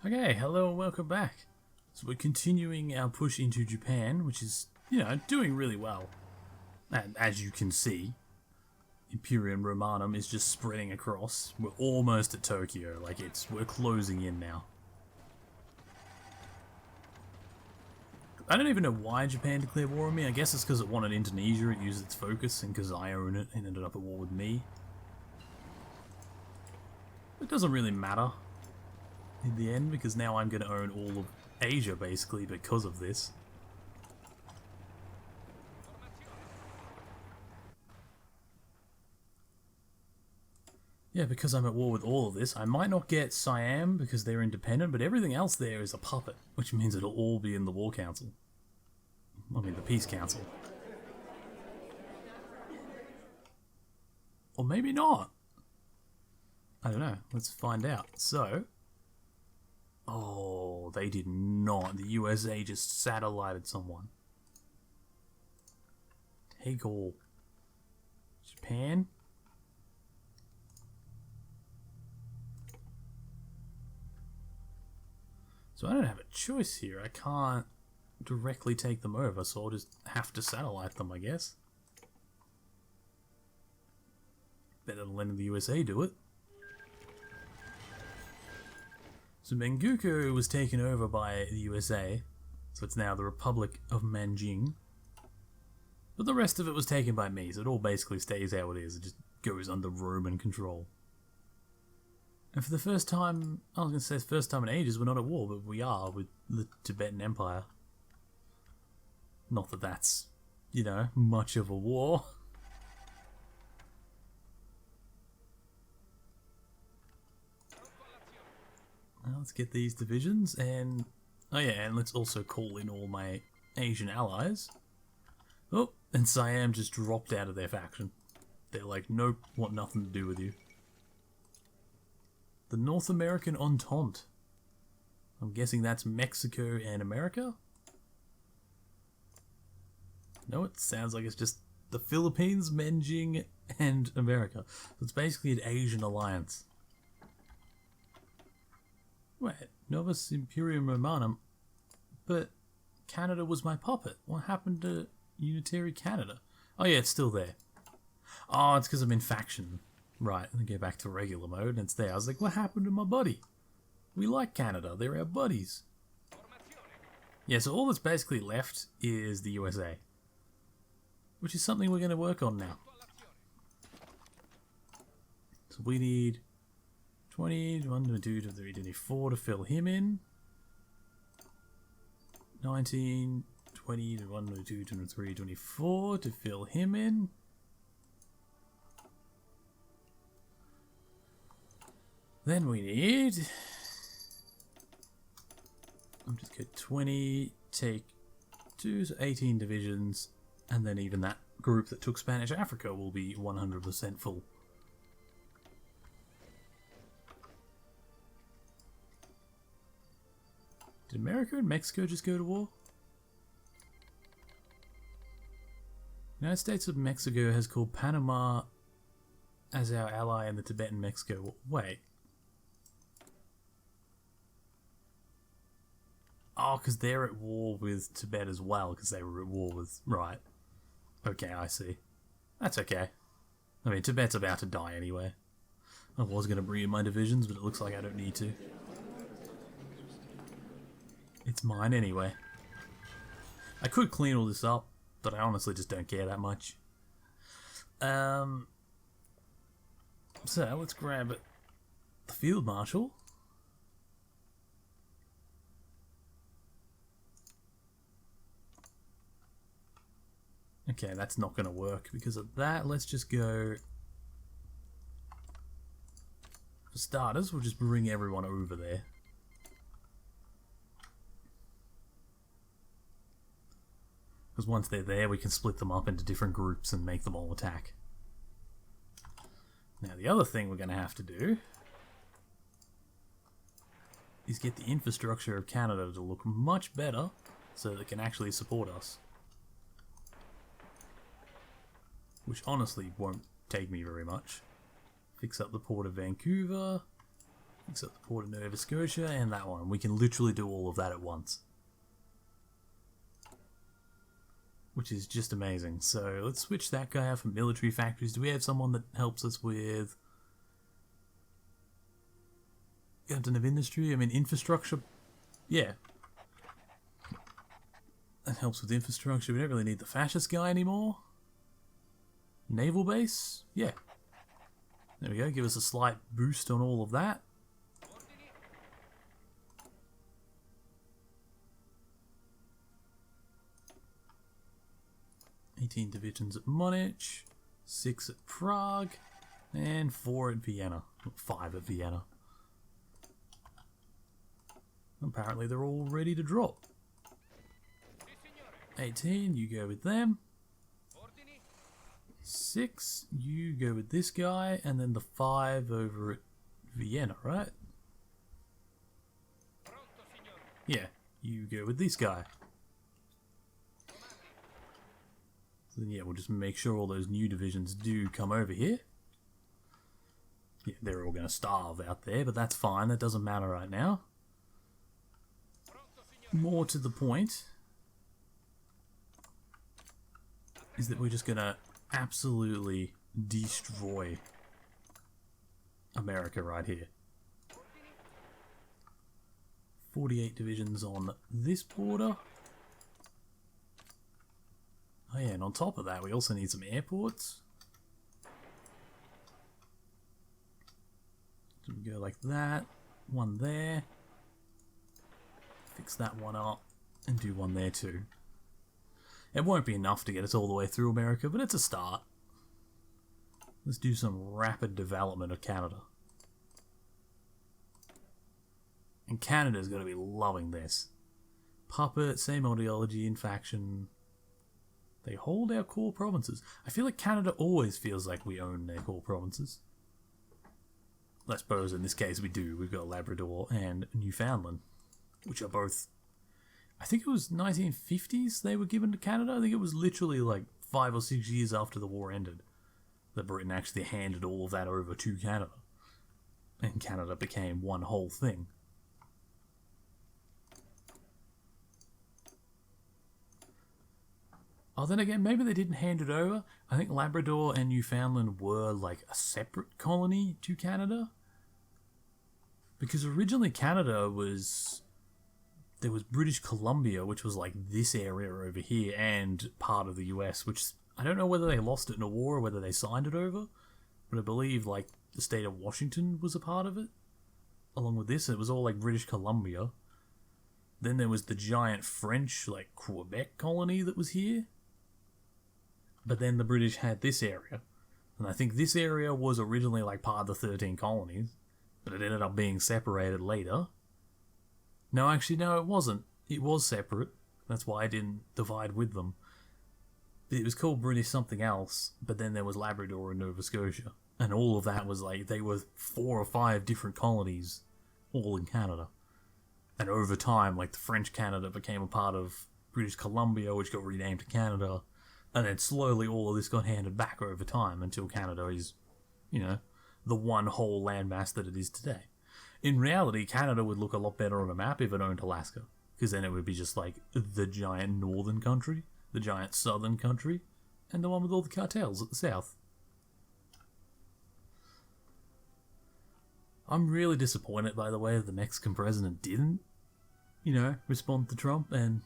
Okay, hello and welcome back. So we're continuing our push into Japan, which is, doing really well. And as you can see, Imperium Romanum is just spreading across. We're almost at Tokyo, we're closing in now. I don't even know why Japan declared war on me. I guess it's because it wanted Indonesia, it used its focus, and because I own it, it ended up at war with me. It doesn't really matter in the end, because now I'm going to own all of Asia, basically, because of this. Yeah, because I'm at war with all of this. I might not get Siam because they're independent, but everything else there is a puppet, which means it'll all be in the War Council. I mean, the Peace Council. Or maybe not. I don't know. Let's find out. So... Oh, they did not. The USA just satellited someone. Take all. Japan? So I don't have a choice here. I can't directly take them over, so I'll just have to satellite them, I guess. Better than letting the USA do it. So Menguku was taken over by the USA, so it's now the Republic of Manjing. But the rest of it was taken by me, so it all basically stays how it is. It just goes under Roman control. And for the first time, I was going to say first time in ages, we're not at war, but we are with the Tibetan Empire. Not that that's, much of a war. Now let's get these divisions, and... Oh yeah, and let's also call in all my Asian allies. Oh, and Siam just dropped out of their faction. They're like, nope, want nothing to do with you. The North American Entente. I'm guessing that's Mexico and America? No, it sounds like it's just the Philippines, Manjing, and America. So it's basically an Asian alliance. Wait, Novus Imperium Romanum? But Canada was my puppet. What happened to Unitary Canada? Oh yeah, it's still there. Oh, it's because I'm in faction. Right, let me get back to regular mode, and it's there. I was like, what happened to my buddy? We like Canada, they're our buddies. Yeah, so all that's basically left is the USA. Which is something we're going to work on now. So we need 20, 1, 22, 23, 24 to fill him in. 19, 20, 1, 22, 23, 24 to fill him in. Then we need... I'll just go 20, take 2, so 18 divisions, and then even that group that took Spanish Africa will be 100% full. Did America and Mexico just go to war? United States of Mexico has called Panama as our ally in the Tibetan Mexico. Wait. Oh, because they're at war with Tibet as well, because they were at war with... Right. Okay, I see. That's okay. I mean, Tibet's about to die anyway. I was going to bring in my divisions, but it looks like I don't need to. It's mine anyway. I could clean all this up, but I honestly just don't care that much. So, let's grab the Field Marshal. Okay, that's not going to work because of that. Let's just go... For starters, we'll just bring everyone over there. Because once they're there, we can split them up into different groups and make them all attack. Now, the other thing we're going to have to do is get the infrastructure of Canada to look much better so that it can actually support us. Which honestly won't take me very much. Fix up the port of Vancouver. Fix up the Port of Nova Scotia and that one. We can literally do all of that at once. Which is just amazing. So let's switch that guy out for military factories. Do we have someone that helps us with Captain of Industry? I mean, infrastructure. Yeah. That helps with infrastructure. We don't really need the fascist guy anymore. Naval base? Yeah. There we go. Give us a slight boost on all of that. $18 divisions at Munich, 6 at Prague, and 4 at Vienna. 5 at Vienna. Apparently they're all ready to drop. 18, you go with them. 6, you go with this guy, and then the 5 over at Vienna, right? Yeah, you go with this guy. So then, yeah, we'll just make sure all those new divisions do come over here. Yeah, they're all going to starve out there, but that's fine. That doesn't matter right now. More to the point is that we're just going to absolutely destroy America right here. 48 divisions on this border. Oh yeah, and on top of that, we also need some airports. So we go like that, one there. Fix that one up, and do one there too. It won't be enough to get us all the way through America, but it's a start. Let's do some rapid development of Canada. And Canada's going to be loving this. Puppet, same ideology in faction. They hold our core provinces. I feel like Canada always feels like we own their core provinces. I suppose in this case we do. We've got Labrador and Newfoundland, which are both... I think it was 1950s they were given to Canada. I think it was literally like 5 or 6 years after the war ended that Britain actually handed all of that over to Canada. And Canada became one whole thing. Oh, then again, maybe they didn't hand it over. I think Labrador and Newfoundland were like a separate colony to Canada. Because originally Canada was... There was British Columbia, which was like this area over here, and part of the US, which I don't know whether they lost it in a war or whether they signed it over. But I believe like the state of Washington was a part of it. Along with this, it was all like British Columbia. Then there was the giant French, like Quebec colony that was here. But then the British had this area. And I think this area was originally like part of the 13 colonies. But it ended up being separated later. No, actually, no, it wasn't. It was separate. That's why I didn't divide with them. But it was called British something else. But then there was Labrador and Nova Scotia. And all of that was like, they were 4 or 5 different colonies. All in Canada. And over time, like the French Canada became a part of British Columbia, which got renamed to Canada. And then slowly all of this got handed back over time until Canada is, you know, the one whole landmass that it is today. In reality, Canada would look a lot better on a map if it owned Alaska. Because then it would be just like the giant northern country, the giant southern country, and the one with all the cartels at the south. I'm really disappointed, by the way, that the Mexican president didn't, you know, respond to Trump and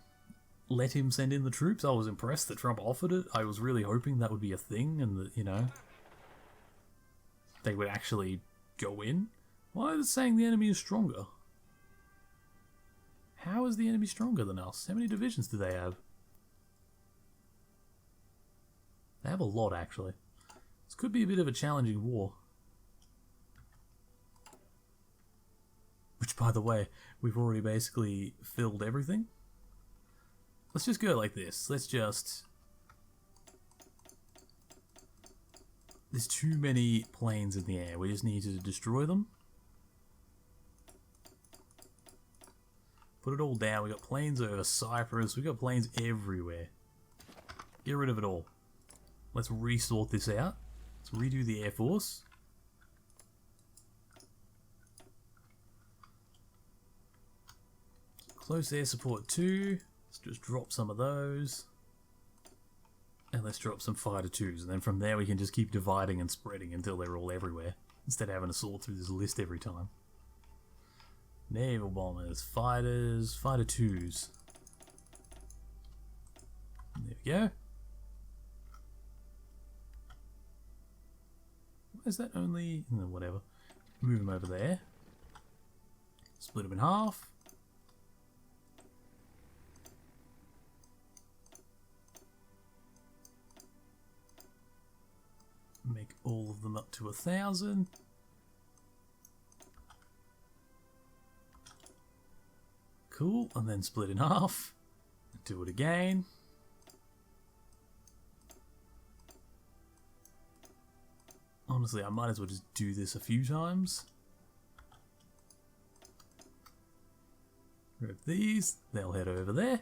let him send in the troops. I was impressed that Trump offered it. I was really hoping that would be a thing and that, you know, they would actually go in. Why is it saying the enemy is stronger? How is the enemy stronger than us? How many divisions do they have? They have a lot, actually. This could be a bit of a challenging war. Which, by the way, we've already basically filled everything. Let's just go like this. Let's just... There's too many planes in the air. We just need to destroy them. Put it all down. We got planes over Cyprus. We got planes everywhere. Get rid of it all. Let's resort this out. Let's redo the Air Force. Close air support 2. Let's just drop some of those. And let's drop some fighter 2s. And then from there we can just keep dividing and spreading until they're all everywhere. Instead of having to sort through this list every time. Naval bombers, fighters, fighter 2s. There we go. Why is that only... no, whatever. Move them over there. Split them in half. Make all of them up to 1,000. Cool, and then split in half. Do it again. Honestly, I might as well just do this a few times. Grab these, they'll head over there.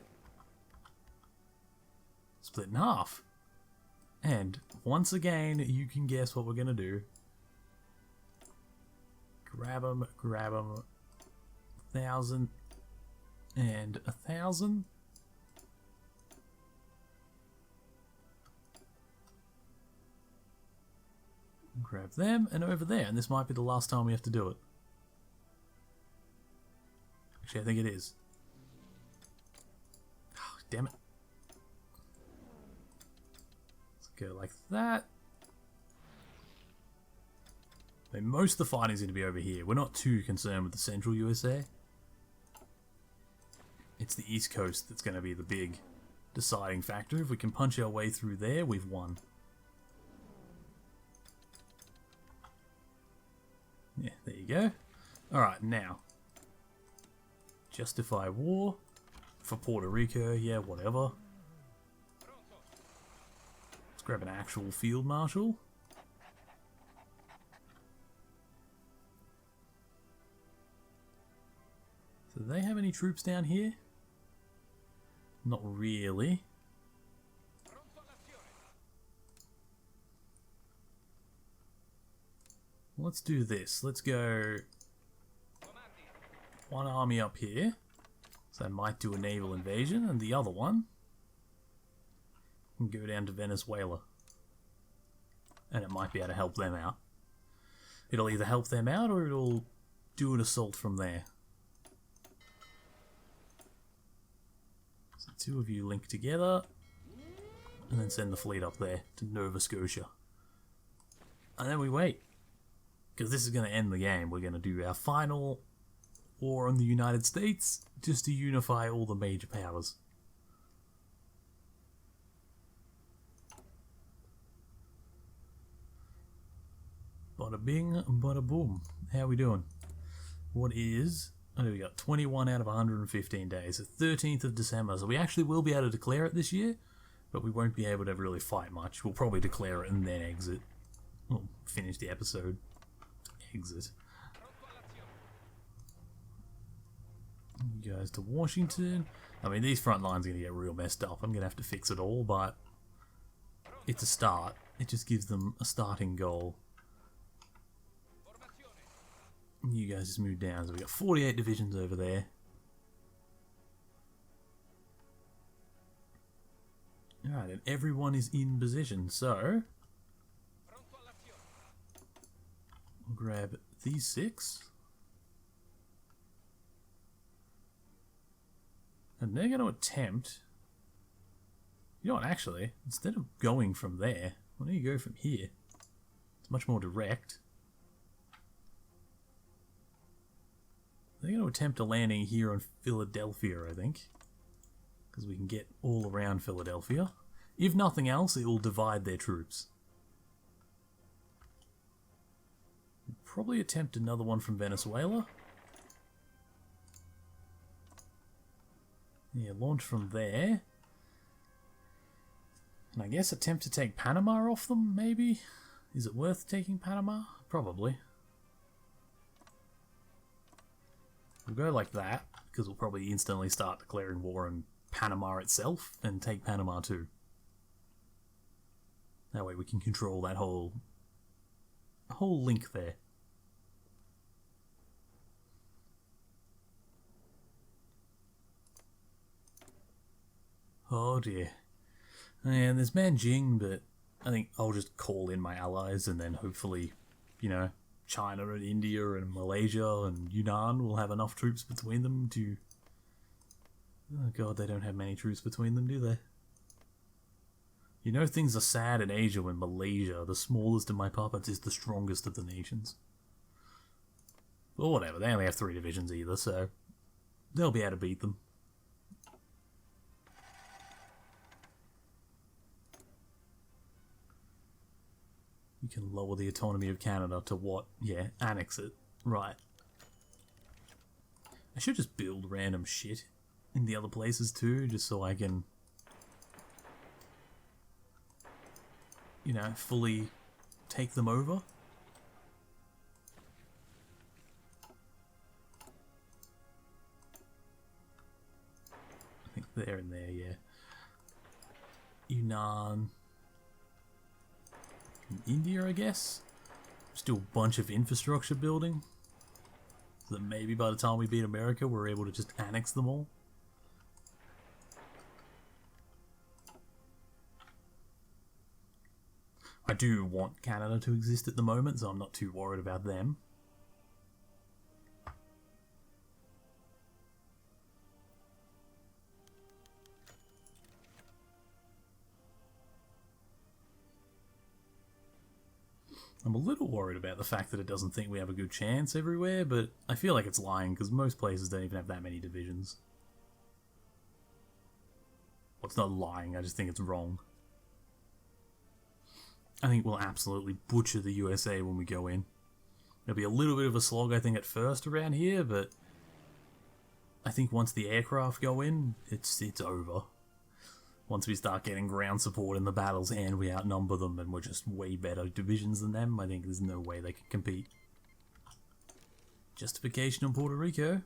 Split in half. And once again, you can guess what we're going to do. Grab them, 1,000 and 1,000. Grab them and over there, and this might be the last time we have to do it. Actually, I think it is. Oh, damn it. Let's go like that. I mean, most of the fighting is going to be over here. We're not too concerned with the central USA. It's the East Coast that's going to be the big deciding factor. If we can punch our way through there, we've won. Yeah, there you go. Alright, now. Justify war. For Puerto Rico, yeah, whatever. Let's grab an actual field marshal. So do they have any troops down here? Not really. Let's do this. Let's go one army up here. So I might do a naval invasion, and the other one can go down to Venezuela. And it might be able to help them out. It'll either help them out or it'll do an assault from there. So two of you link together and then send the fleet up there to Nova Scotia. And then we wait. Because this is going to end the game. We're going to do our final war on the United States just to unify all the major powers. Bada bing, bada boom. How are we doing? What is... oh, we got 21 out of 115 days. The 13th of December. So we actually will be able to declare it this year, but we won't be able to really fight much. We'll probably declare it and then exit. We'll finish the episode. Exit. You guys to Washington. I mean, these front lines are going to get real messed up. I'm going to have to fix it all, but it's a start. It just gives them a starting goal. You guys just move down. So we got 48 divisions over there. Alright, and everyone is in position, so we'll grab these 6. And they're going to attempt... you know what, actually, instead of going from there, why don't you go from here? It's much more direct. They're going to attempt a landing here on Philadelphia, I think. Because we can get all around Philadelphia. If nothing else, it will divide their troops. Probably attempt another one from Venezuela. Yeah, launch from there. And I guess attempt to take Panama off them, maybe? Is it worth taking Panama? Probably. We'll go like that, because we'll probably instantly start declaring war on Panama itself, and take Panama too. That way we can control that whole link there. Oh dear. And there's Nanjing, but I think I'll just call in my allies and then hopefully, you know, China and India and Malaysia and Yunnan will have enough troops between them to... Oh god, they don't have many troops between them, do they? You know things are sad in Asia when Malaysia, the smallest of my puppets, is the strongest of the nations. But whatever, they only have 3 divisions either, so they'll be able to beat them. You can lower the autonomy of Canada to what? Yeah, annex it. Right. I should just build random shit in the other places too, just so I can, you know, fully take them over. I think they're in there, yeah. Yunnan. In India, I guess. Still a bunch of infrastructure building. So that maybe by the time we beat America, we're able to just annex them all. I do want Canada to exist at the moment, so I'm not too worried about them. I'm a little worried about the fact that it doesn't think we have a good chance everywhere, but I feel like it's lying because most places don't even have that many divisions. Well, it's not lying, I just think it's wrong. I think we'll absolutely butcher the USA when we go in. It'll be a little bit of a slog, I think, at first around here, but I think once the aircraft go in, it's over. Once we start getting ground support in the battles and we outnumber them and we're just way better divisions than them, I think there's no way they can compete. Justification on Puerto Rico.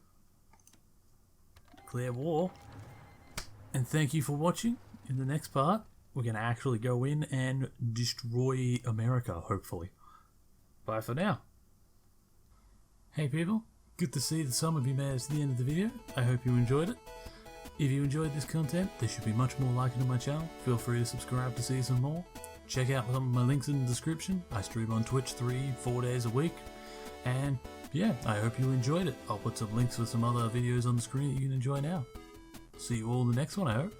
Declare war. And thank you for watching. In the next part, we're going to actually go in and destroy America, hopefully. Bye for now. Hey people, good to see that some of you made it to the end of the video. I hope you enjoyed it. If you enjoyed this content, there should be much more like it on my channel. Feel free to subscribe to see some more. Check out some of my links in the description. I stream on Twitch 3-4 days a week. And yeah, I hope you enjoyed it. I'll put some links for some other videos on the screen that you can enjoy now. See you all in the next one, I hope.